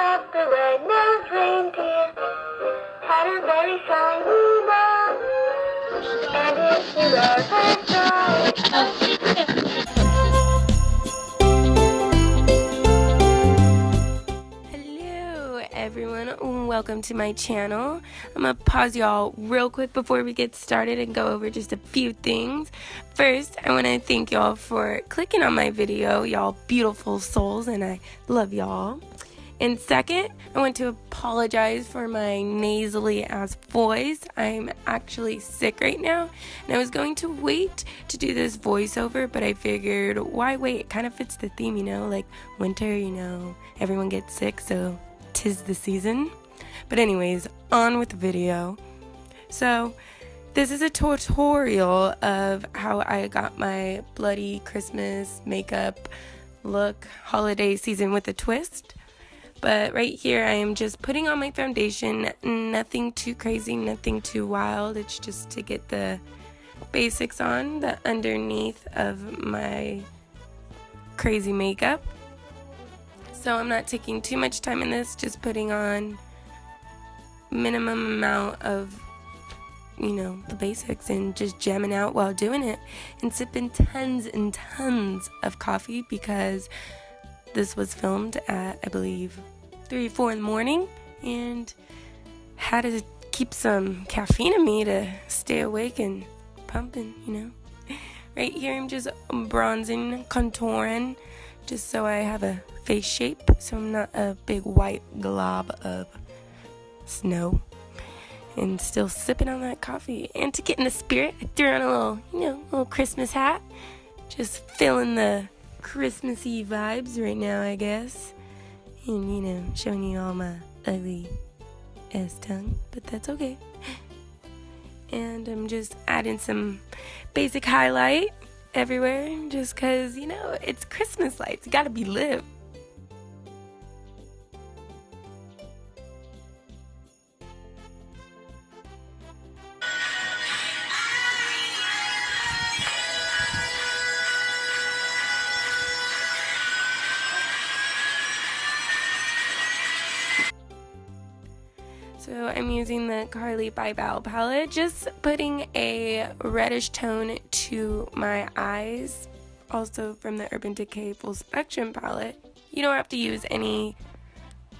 up the red-nosed reindeer had a very shiny nose, and if you ever saw it, Hello everyone, welcome to my channel. I'm gonna pause y'all real quick before we get started and go over just a few things. First, I want to thank y'all for clicking on my video, y'all beautiful souls, and I love y'all. And second, I want to apologize for my nasally ass voice. I'm actually sick right now, and I was going to wait to do this voiceover, but I figured, why wait? It kind of fits the theme, you know, like winter, you know, everyone gets sick, so 'tis the season. But anyways, on with the video. So, this is a tutorial of how I got my bloody Christmas makeup look holiday season with a twist. But right here, I am just putting on my foundation. Nothing too crazy, nothing too wild. It's just to get the basics on, the underneath of my crazy makeup. So I'm not taking too much time in this, just putting on minimum amount of, you know, the basics and just jamming out while doing it and sipping tons and tons of coffee because this was filmed at, I believe, 3 or 4 in the morning, and had to keep some caffeine in me to stay awake and pumping, you know. Right here, I'm just bronzing, contouring, just so I have a face shape, so I'm not a big white glob of snow. And still sipping on that coffee. And to get in the spirit, I threw on a little, you know, little Christmas hat, just feeling the Christmassy vibes right now, I guess. And, you know, showing you all my ugly ass tongue, but that's okay. And I'm just adding some basic highlight everywhere, just cause, you know, it's Christmas lights, it gotta be lit. So I'm using the Carly by Val palette, just putting a reddish tone to my eyes. Also from the Urban Decay Full Spectrum palette. You don't have to use any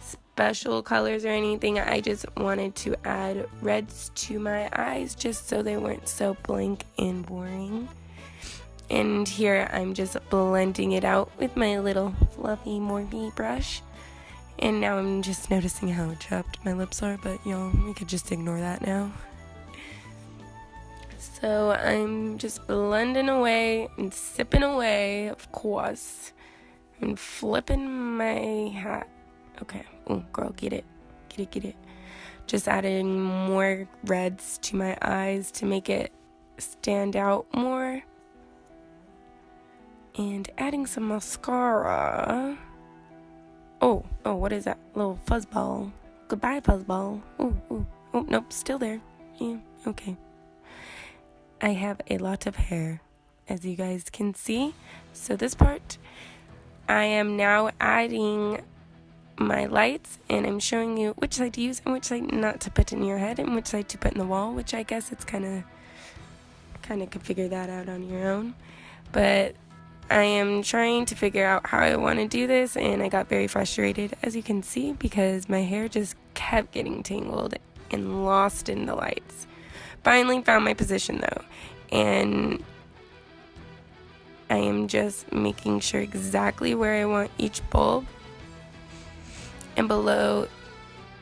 special colors or anything. I just wanted to add reds to my eyes just so they weren't so blank and boring. And here I'm just blending it out with my little fluffy Morphe brush. And now I'm just noticing how chapped my lips are, but y'all, we could just ignore that now. So I'm just blending away and sipping away, of course, and flipping my hat. Okay, oh girl, get it. Just adding more reds to my eyes to make it stand out more. And adding some mascara. Oh, what is that? Little fuzzball. Goodbye, fuzzball. Oh, nope, still there. Yeah, okay. I have a lot of hair, as you guys can see. So this part, I am now adding my lights, and I'm showing you which side to use and which side not to put in your head and which side to put in the wall, which I guess it's kind of can figure that out on your own. But I am trying to figure out how I want to do this, and I got very frustrated, as you can see, because my hair just kept getting tangled and lost in the lights. Finally found my position though, and I am just making sure exactly where I want each bulb, and below,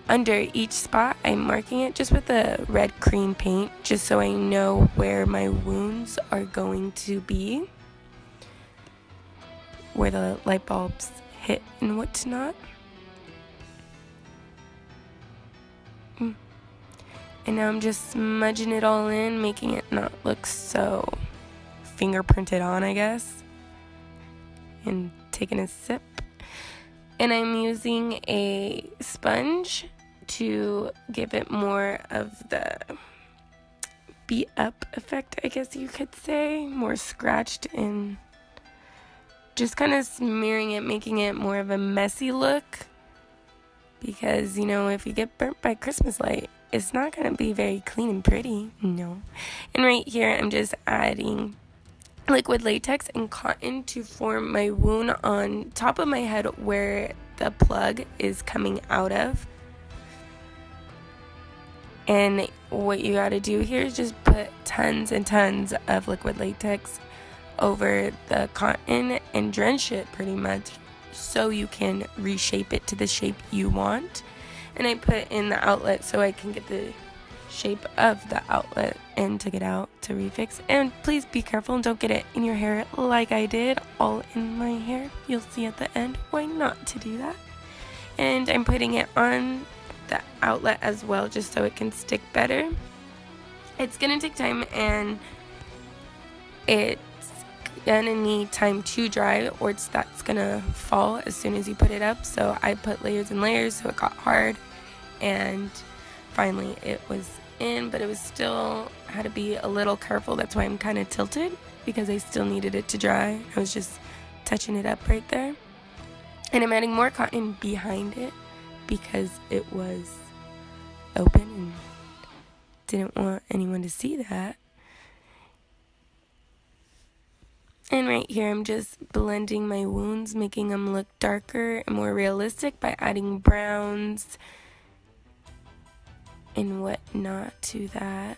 under each spot, I'm marking it just with a red cream paint, just so I know where my wounds are going to be, where the light bulbs hit and whatnot. And now I'm just smudging it all in, making it not look so fingerprinted on, I guess. And taking a sip. And I'm using a sponge to give it more of the beat up effect, I guess you could say. More scratched and just kind of smearing it, making it more of a messy look. because, you know, if you get burnt by Christmas light, it's not going to be very clean and pretty. No. And right here, I'm just adding liquid latex and cotton to form my wound on top of my head where the plug is coming out of. And what you got to do here is just put tons and tons of liquid latex over the cotton and drench it pretty much so you can reshape it to the shape you want. And I put in the outlet so I can get the shape of the outlet and took it out to refix. And please be careful and don't get it in your hair like I did, all in my hair. You'll see at the end why not to do that. And I'm putting it on the outlet as well just so it can stick better. It's gonna take time and it's gonna need time to dry or that's gonna fall as soon as you put it up. So I put layers and layers so it got hard, and finally it was in, but it was still had to be a little careful. That's why I'm kind of tilted, because I still needed it to dry. I was just touching it up right there. And I'm adding more cotton behind it because it was open and didn't want anyone to see that. And right here, I'm just blending my wounds, making them look darker and more realistic by adding browns and whatnot to that.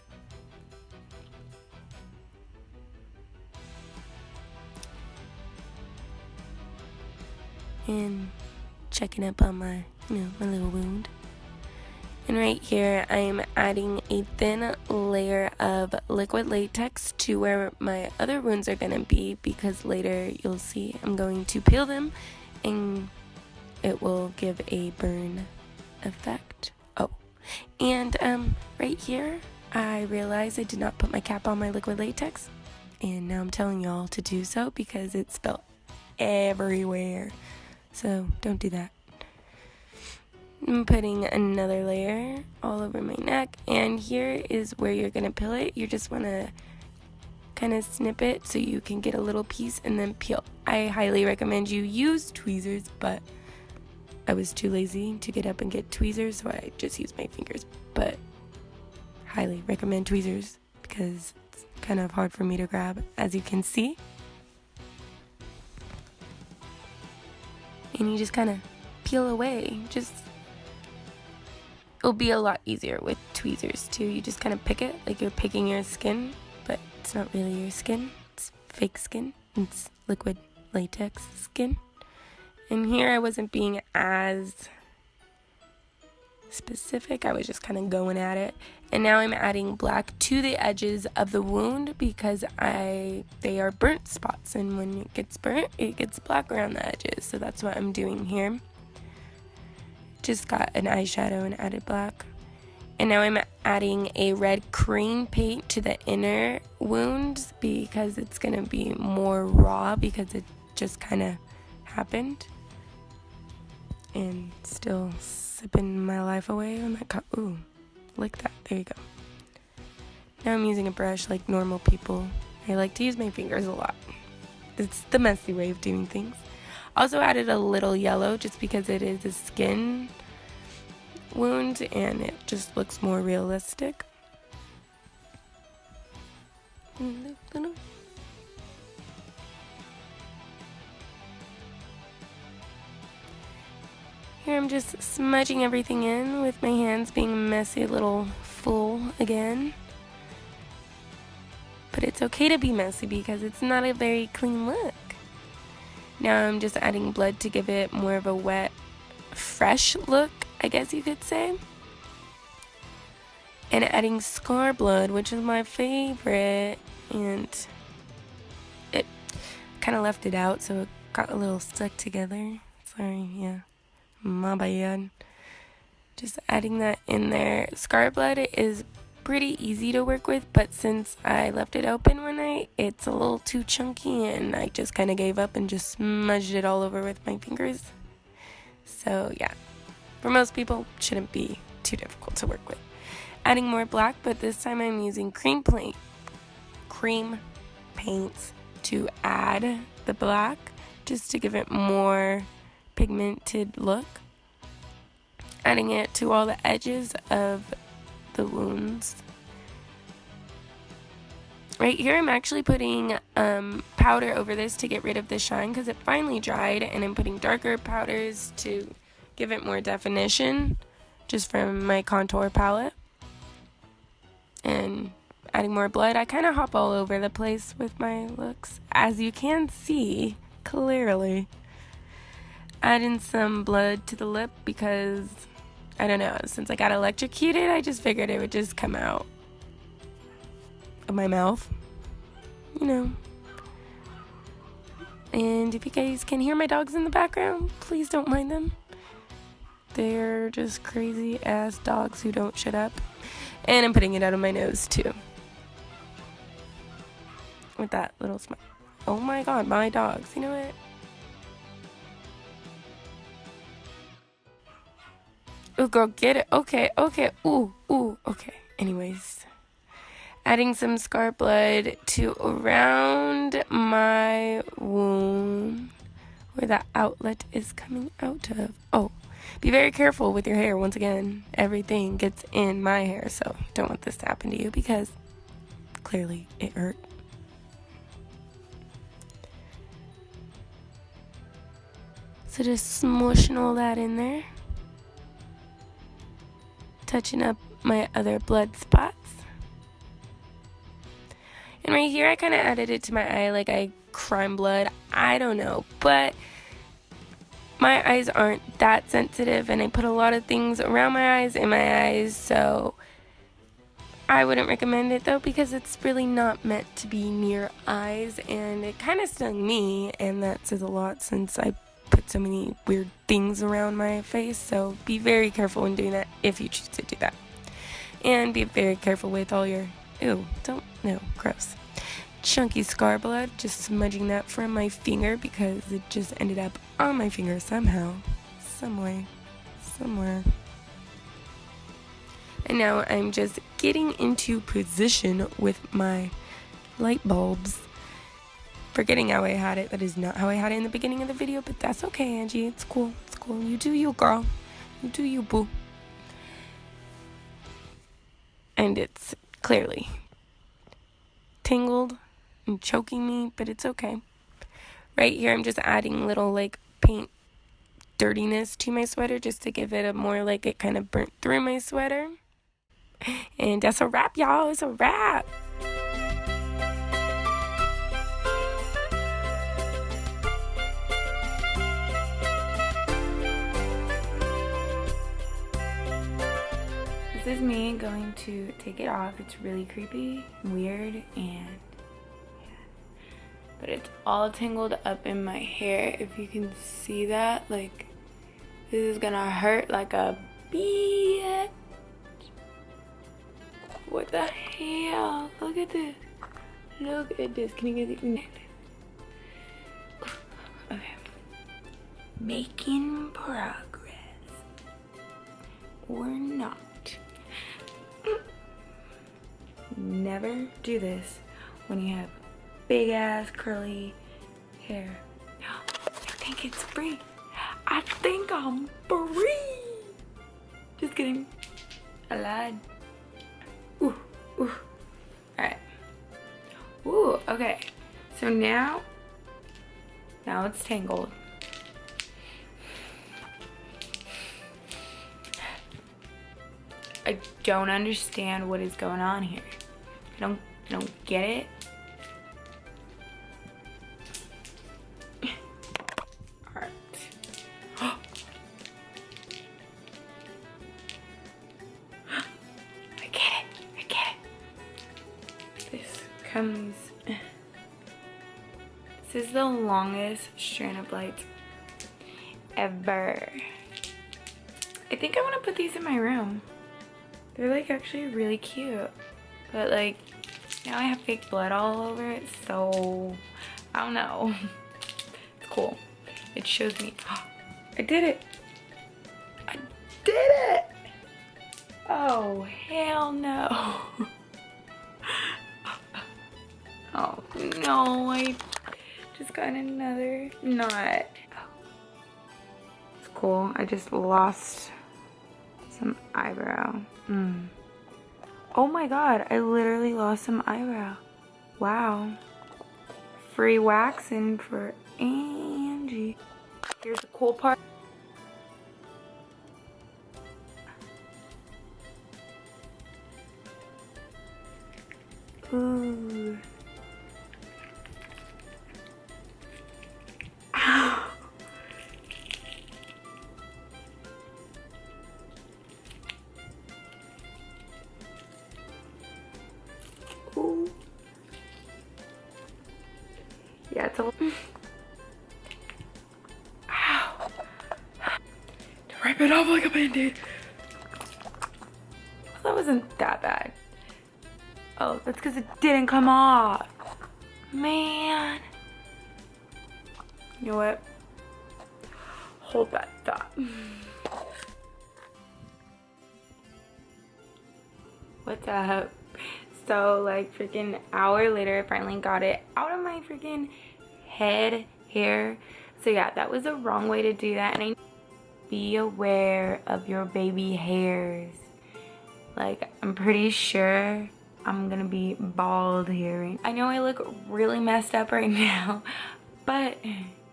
And checking up on my, my little wound. And right here, I'm adding a thin layer of liquid latex to where my other wounds are going to be, because later you'll see I'm going to peel them and it will give a burn effect. Oh, and right here, I realized I did not put my cap on my liquid latex, and now I'm telling y'all to do so because it spilled everywhere. So don't do that. I'm putting another layer all over my neck, and here is where you're going to peel it. You just want to kind of snip it so you can get a little piece and then peel. I highly recommend you use tweezers, but I was too lazy to get up and get tweezers, so I just used my fingers. But highly recommend tweezers because it's kind of hard for me to grab, as you can see. And you just kind of peel away. It'll be a lot easier with tweezers too. You just kind of pick it like you're picking your skin, but it's not really your skin. It's fake skin. It's liquid latex skin. And here I wasn't being as specific. I was just kind of going at it. And now I'm adding black to the edges of the wound because they are burnt spots, and when it gets burnt, it gets black around the edges. So that's what I'm doing here. Just got an eyeshadow and added black. And now I'm adding a red cream paint to the inner wounds because it's going to be more raw because it just kind of happened. And still sipping my life away on that ooh, like that. There you go. Now I'm using a brush like normal people. I like to use my fingers a lot. It's the messy way of doing things. Also added a little yellow just because it is a skin wound and it just looks more realistic. Here I'm just smudging everything in with my hands being a messy little fool again. But it's okay to be messy because it's not a very clean look. Now I'm just adding blood to give it more of a wet, fresh look, I guess you could say. And adding scar blood, which is my favorite. And it kind of left it out, so it got a little stuck together. Sorry, yeah. My bad. Just adding that in there. Scar blood is pretty easy to work with, but since I left it open one night, it's a little too chunky, and I just kind of gave up and just smudged it all over with my fingers. So yeah, for most people, it shouldn't be too difficult to work with. Adding more black, but this time I'm using cream paints to add the black, just to give it more pigmented look. adding it to all the edges of the wounds. Right here I'm actually putting powder over this to get rid of the shine because it finally dried, and I'm putting darker powders to give it more definition just from my contour palette. And adding more blood. I kind of hop all over the place with my looks, as you can see clearly. Adding some blood to the lip because, I don't know, since I got electrocuted, I just figured it would just come out of my mouth, you know. And if you guys can hear my dogs in the background, please don't mind them. They're just crazy ass dogs who don't shut up. And I'm putting it out of my nose too, with that little smile. Oh my god, my dogs, you know what? Oh girl, get it. Okay, ooh, okay. Anyways, adding some scar blood to around my wound where the outlet is coming out of. Oh, be very careful with your hair. Once again, everything gets in my hair, so don't want this to happen to you because clearly it hurt. So just smushing all that in there. Touching up my other blood spots. And right here I kind of added it to my eye like I crime blood. I don't know, but my eyes aren't that sensitive, and I put a lot of things around my eyes, in my eyes, so I wouldn't recommend it though because it's really not meant to be near eyes, and it kind of stung me, and that says a lot since I put so many weird things around my face. So be very careful when doing that if you choose to do that, and be very careful with all your gross chunky scar blood, just smudging that from my finger because it just ended up on my finger somehow, somewhere. And now I'm just getting into position with my light bulbs, forgetting how I had it. That is not how I had it in the beginning of the video, but that's okay, Angie. It's cool. You do you, girl. You do you, boo. And it's clearly tingled and choking me, but it's okay. Right here I'm just adding little like paint dirtiness to my sweater just to give it a more like it kind of burnt through my sweater. And that's a wrap, y'all. It's a wrap. This is me going to take it off. It's really creepy, weird, and but it's all tangled up in my hair. If you can see that, like, this is gonna hurt like a bitch. What the hell? Look at this. Look at this. Can you guys even? Okay. Making progress. Or not. Never do this when you have big ass curly hair. I think it's free. I think I'm free. Just kidding. I lied. Ooh. Alright. Ooh, okay. So now it's tangled. I don't understand what is going on here. I don't get it. Alright. I get it. This is the longest strand of lights ever. I think I want to put these in my room. They're like actually really cute, but like now I have fake blood all over it, so I don't know. It's cool. It shows me. I did it. Oh hell no. Oh no, I just got another knot. It's cool. I just lost some eyebrow. Oh my god, I literally lost some eyebrow. Wow. Free waxing for Angie. Here's the cool part. Ooh. Ow. Ooh. Yeah, it's a little... Ow. To rip it off like a band-aid. That wasn't that bad. Oh, that's because it didn't come off. Man. You know what? Hold that thought. What's up? So like freaking hour later, I finally got it out of my freaking head hair. So yeah, that was the wrong way to do that. And be aware of your baby hairs. Like, I'm pretty sure I'm gonna be bald here. I know I look really messed up right now, but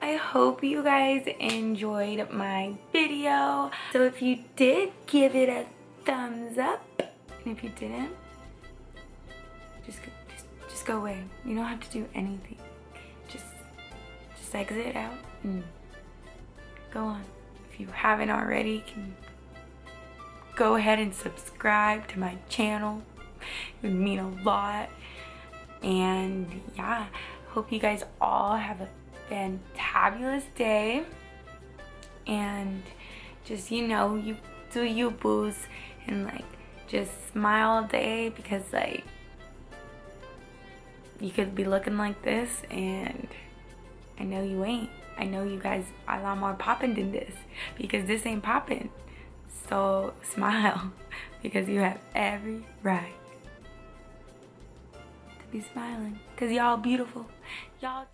I hope you guys enjoyed my video. So if you did, give it a thumbs up. And if you didn't, just go away. You don't have to do anything. Just exit out and go on. If you haven't already, can go ahead and subscribe to my channel. It would mean a lot. And yeah, hope you guys all have a fantabulous day. And just, you know, you do you boos and like just smile all day, because like you could be looking like this and I know you ain't. I know you guys are a lot more poppin' than this, because this ain't poppin'. So smile, because you have every right to be smiling, because y'all beautiful. Y'all